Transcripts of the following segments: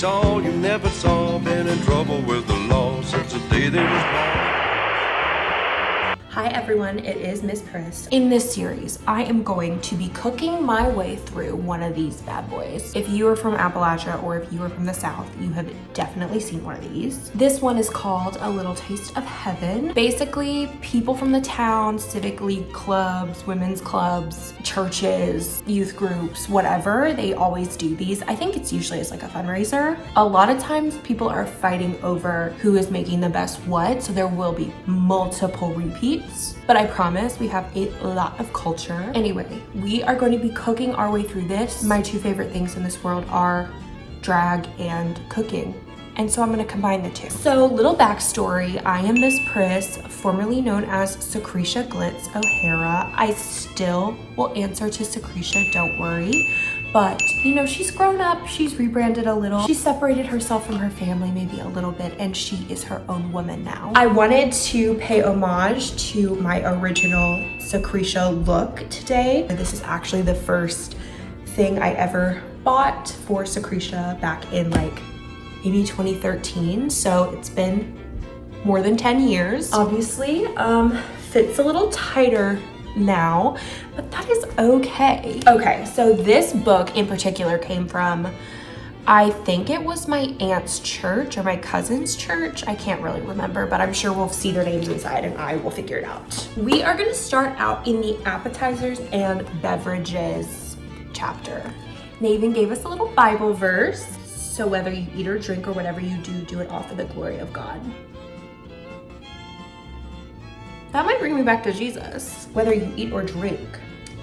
it's all you never saw. Been in trouble with the law since the day they was born. Hi everyone, it is Miss Priss. In this series, I am going to be cooking my way through one of these bad boys. If you are from Appalachia or if you are from the South, you have definitely seen one of these. This one is called A Little Taste of Heaven. Basically, people from the town, civic league clubs, women's clubs, churches, youth groups, whatever, they always do these. I think it's usually as like a fundraiser. A lot of times people are fighting over who is making the best what, so there will be multiple repeats. But I promise we have a lot of culture. Anyway, we are going to be cooking our way through this. My two favorite things in this world are drag and cooking. And so I'm gonna combine the two. So little backstory, I am Miss Priss, formerly known as Secreasha Glitz O'Hara. I still will answer to Secreasha, don't worry. But, you know, she's grown up, she's rebranded a little. She separated herself from her family maybe a little bit, and she is her own woman now. I wanted to pay homage to my original Secreasha look today. This is actually the first thing I ever bought for Secreasha back in like maybe 2013. So it's been more than 10 years. Obviously, fits a little tighter now, but that is okay. Okay, so this book in particular came from, I think it was my aunt's church or my cousin's church. I can't really remember, but I'm sure we'll see their names inside and I will figure it out. We are gonna start out in the appetizers and beverages chapter. They even gave us a little Bible verse. So whether you eat or drink or whatever you do, do it all for the glory of God. That might bring me back to Jesus. Whether you eat or drink.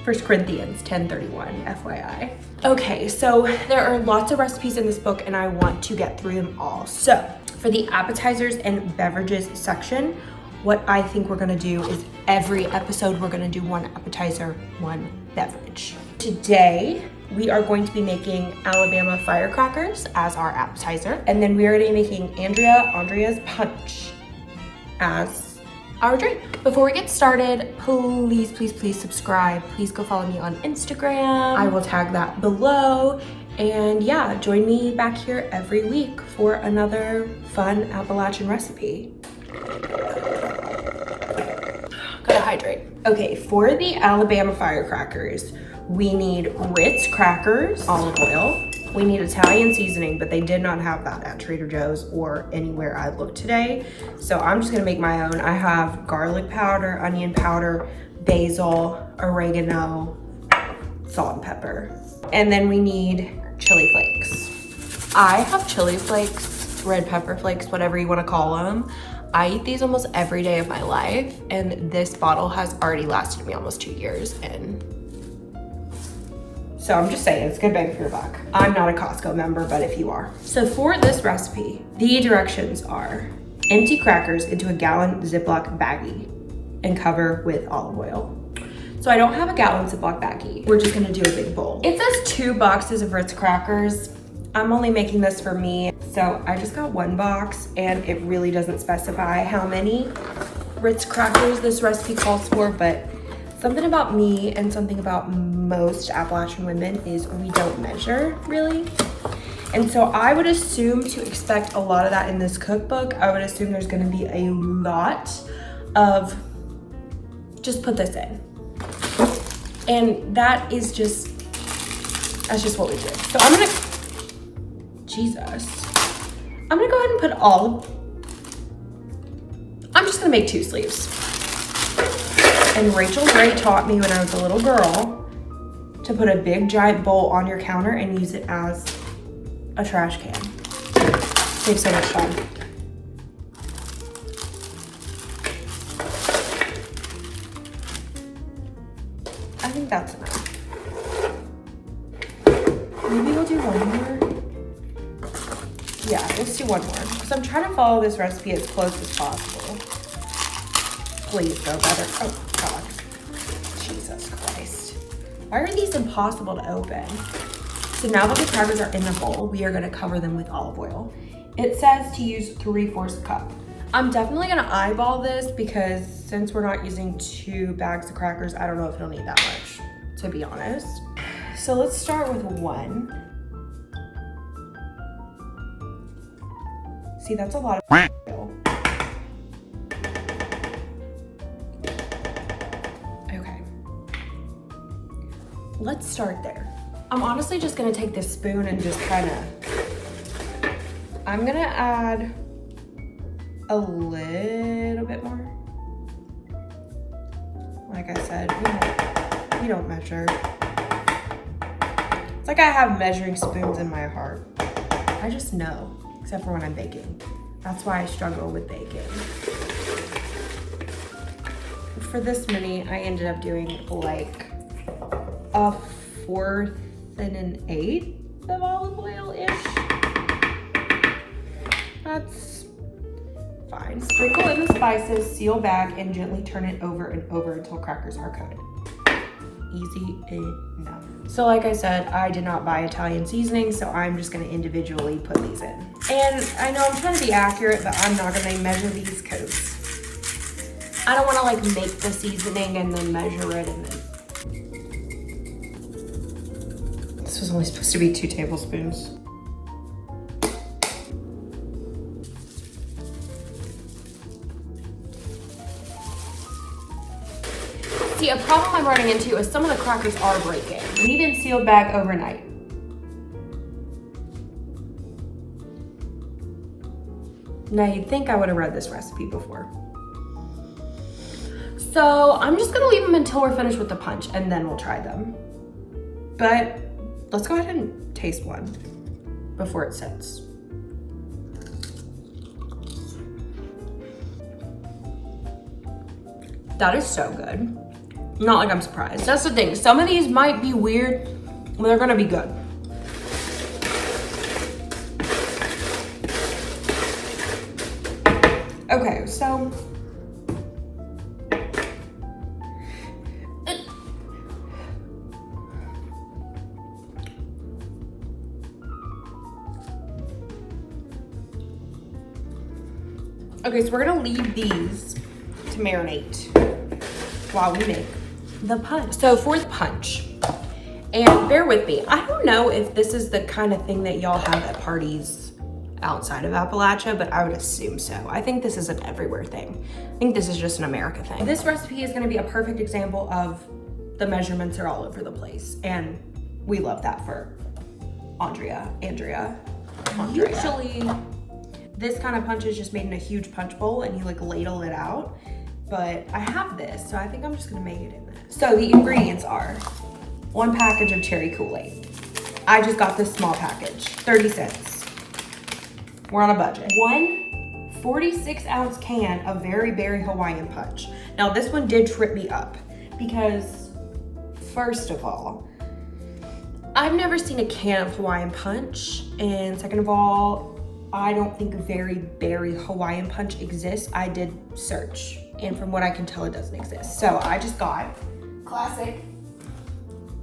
1 Corinthians 10:31, FYI. Okay, so there are lots of recipes in this book and I want to get through them all. So for the appetizers and beverages section, what I think we're gonna do is every episode we're gonna do one appetizer, one beverage. Today, we are going to be making Alabama firecrackers as our appetizer. And then we are gonna be making Andrea's punch as our drink. Before we get started, please, please, please subscribe. Please go follow me on Instagram. I will tag that below. And yeah, join me back here every week for another fun Appalachian recipe. Gotta hydrate. Okay, for the Alabama firecrackers, we need Ritz crackers, olive oil. We need Italian seasoning, but they did not have that at Trader Joe's or anywhere I looked today. So I'm just gonna make my own. I have garlic powder, onion powder, basil, oregano, salt and pepper. And then we need chili flakes. I have chili flakes, red pepper flakes, whatever you wanna call them. I eat these almost every day of my life, and this bottle has already lasted me almost 2 years. And so I'm just saying, it's good bang for your buck. I'm not a Costco member, but if you are. So for this recipe, the directions are empty crackers into a gallon Ziploc baggie and cover with olive oil. So I don't have a gallon Ziploc baggie. We're just gonna do a big bowl. It says 2 boxes of Ritz crackers. I'm only making this for me. So I just got 1 box and it really doesn't specify how many Ritz crackers this recipe calls for, but something about me and something about most Appalachian women is we don't measure, really. And so I would assume to expect a lot of that in this cookbook. I would assume there's gonna be a lot of, just put this in. And that's just what we do. So I'm gonna, Jesus. I'm gonna go ahead and put I'm just gonna make 2 sleeves. And Rachel Gray taught me when I was a little girl to put a big giant bowl on your counter and use it as a trash can. Saves so much time. I think that's enough. Maybe we'll do one more. Yeah, let's do one more. Because I'm trying to follow this recipe as close as possible. Please go better. Oh. God. Jesus Christ. Why are these impossible to open? So now that the crackers are in the bowl, we are gonna cover them with olive oil. It says to use 3/4 cup. I'm definitely gonna eyeball this because since we're not using 2 bags of crackers, I don't know if it'll need that much, to be honest. So let's start with 1. See, that's a lot of oil. Okay. Let's start there. I'm honestly just gonna take this spoon and just I'm gonna add a little bit more. Like I said, we don't measure. It's like I have measuring spoons in my heart. I just know, except for when I'm baking. That's why I struggle with baking. For this mini, I ended up doing like a 1/4 and an 1/8 of olive oil-ish. That's fine. Sprinkle in the spices, seal back, and gently turn it over and over until crackers are coated. Easy enough. So like I said, I did not buy Italian seasoning, so I'm just gonna individually put these in. And I know I'm trying to be accurate, but I'm not gonna measure these because I don't wanna like make the seasoning and then measure it and then. This was only supposed to be 2 tablespoons. See, a problem I'm running into is some of the crackers are breaking. Leave in sealed bag overnight. Now you'd think I would have read this recipe before. So I'm just gonna leave them until we're finished with the punch and then we'll try them. But let's go ahead and taste one before it sits. That is so good. Not like I'm surprised. That's the thing. Some of these might be weird, but they're gonna be good. Okay, so. Okay, so we're gonna leave these to marinate while we make the punch. So for the punch, and bear with me, I don't know if this is the kind of thing that y'all have at parties outside of Appalachia, but I would assume so. I think this is an everywhere thing. I think this is just an America thing. This recipe is gonna be a perfect example of the measurements are all over the place, and we love that for Andrea. Usually, this kind of punch is just made in a huge punch bowl and you like ladle it out. But I have this, so I think I'm just gonna make it in this. So the ingredients are 1 package of cherry Kool-Aid. I just got this small package, 30 cents. We're on a budget. 1 46-ounce can of Very Berry Hawaiian Punch. Now this one did trip me up because first of all, I've never seen a can of Hawaiian Punch, and second of all, I don't think Very Berry Hawaiian Punch exists. I did search, and from what I can tell, it doesn't exist. So I just got classic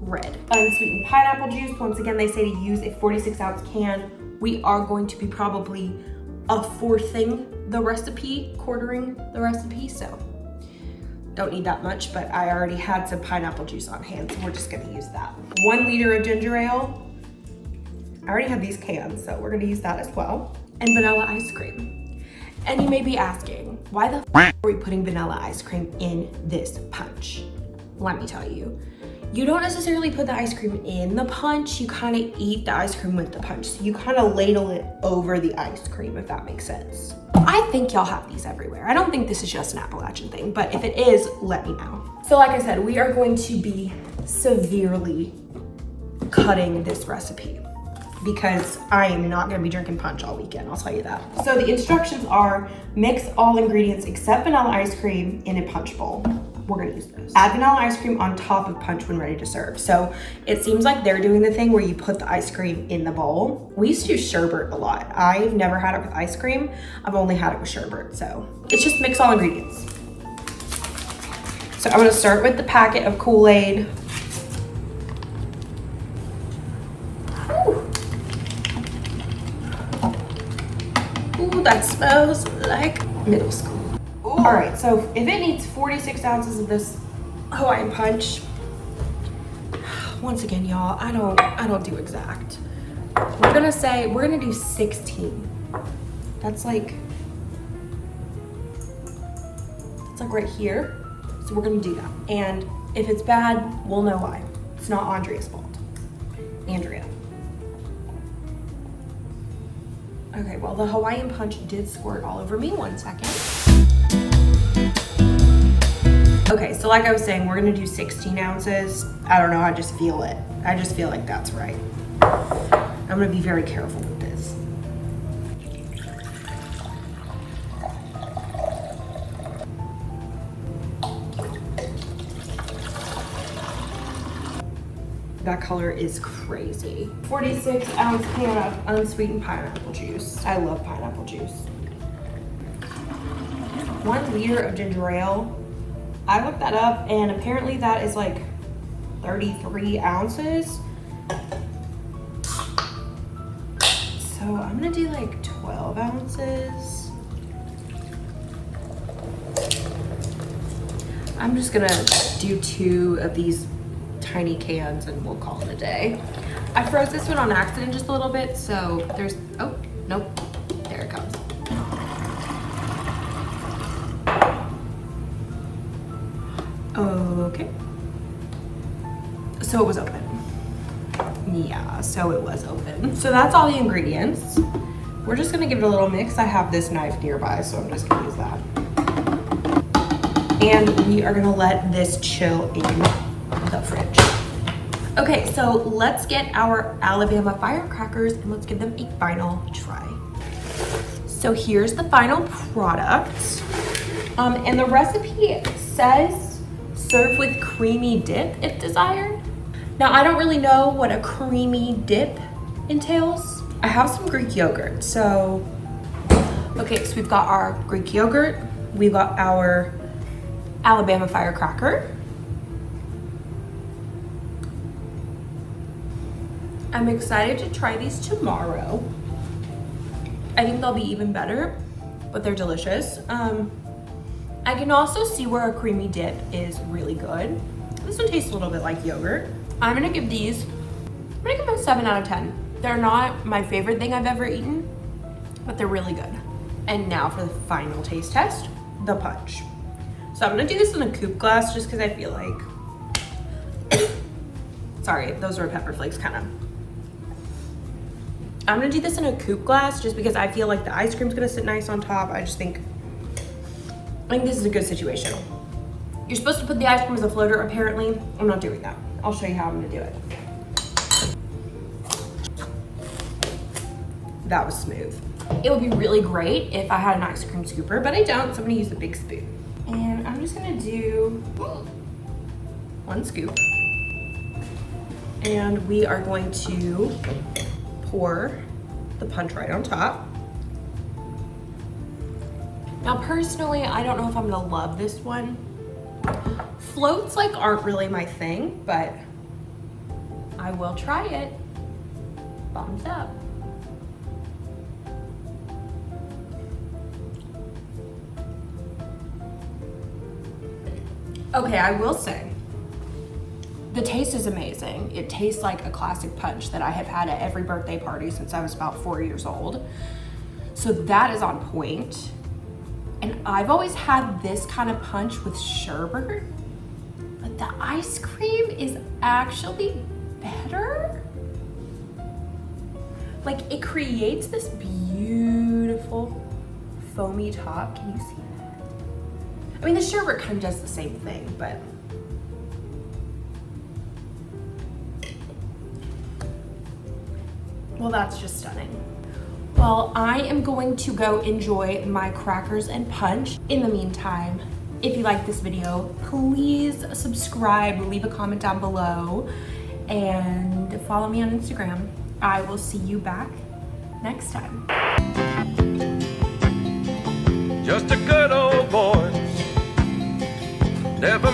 red unsweetened pineapple juice. Once again, they say to use a 46-ounce can. We are going to be probably quartering the recipe, so don't need that much, but I already had some pineapple juice on hand, so we're just gonna use that. 1 liter of ginger ale. I already have these cans, so we're gonna use that as well. And vanilla ice cream. And you may be asking, why the f are we putting vanilla ice cream in this punch? Let me tell you. You don't necessarily put the ice cream in the punch, you kind of eat the ice cream with the punch. So you kind of ladle it over the ice cream, if that makes sense. I think y'all have these everywhere. I don't think this is just an Appalachian thing, but if it is, let me know. So like I said, we are going to be severely cutting this recipe because I am not gonna be drinking punch all weekend, I'll tell you that. So the instructions are mix all ingredients except vanilla ice cream in a punch bowl. We're gonna use those. Add vanilla ice cream on top of punch when ready to serve. So it seems like they're doing the thing where you put the ice cream in the bowl. We used to use sherbet a lot. I've never had it with ice cream. I've only had it with sherbet. So it's just mix all ingredients. So I'm gonna start with the packet of Kool-Aid. Ooh, that smells like middle school. All right, so if it needs 46 ounces of this Hawaiian Punch, once again, y'all, I don't do exact. We're gonna do 16. That's like right here. So we're gonna do that. And if it's bad, we'll know why. It's not Andrea's fault. Andrea. Okay, well, the Hawaiian punch did squirt all over me. 1 second. Okay, so like I was saying, we're gonna do 16 ounces. I don't know, I just feel it. I just feel like that's right. I'm gonna be very careful with this. That color is crazy. 46 ounce can of unsweetened pineapple juice. I love pineapple juice. 1 liter of ginger ale. I looked that up and apparently that is like 33 ounces. So I'm gonna do like 12 ounces. I'm just gonna do 2 of these tiny cans and we'll call it a day. I froze this one on accident just a little bit, so there's, oh, nope, there it comes. Okay. So it was open. Yeah, so it was open. So that's all the ingredients. We're just gonna give it a little mix. I have this knife nearby, so I'm just gonna use that. And we are gonna let this chill in the fridge. Okay, so let's get our Alabama firecrackers and let's give them a final try. So here's the final product. And the recipe says serve with creamy dip if desired. Now I don't really know what a creamy dip entails. I have some Greek yogurt, so. Okay, so we've got our Greek yogurt, we've got our Alabama firecracker. I'm excited to try these tomorrow. I think they'll be even better, but they're delicious. I can also see where a creamy dip is really good. This one tastes a little bit like yogurt. I'm gonna give these, I'm gonna give them a 7 out of 10. They're not my favorite thing I've ever eaten, but they're really good. And now for the final taste test, the punch. So I'm gonna do this in a coupe glass just because I feel like, sorry, those are pepper flakes kind of. I'm gonna do this in a coupe glass just because I feel like the ice cream's gonna sit nice on top. I think this is a good situation. You're supposed to put the ice cream as a floater, apparently. I'm not doing that. I'll show you how I'm gonna do it. That was smooth. It would be really great if I had an ice cream scooper, but I don't, so I'm gonna use a big spoon. And I'm just gonna do 1 scoop. And we are going to pour the punch right on top. Now personally, I don't know if I'm gonna love this one. Floats like aren't really my thing, but I will try it. Thumbs up. Okay, I will say, the taste is amazing. It tastes like a classic punch that I have had at every birthday party since I was about 4 years old. So that is on point. And I've always had this kind of punch with sherbet, but the ice cream is actually better. Like it creates this beautiful foamy top. Can you see that? I mean, the sherbet kind of does the same thing, but well, that's just stunning. Well, I am going to go enjoy my crackers and punch. In the meantime, if you like this video, please subscribe, leave a comment down below, and follow me on Instagram. I will see you back next time. Just a good old boy, never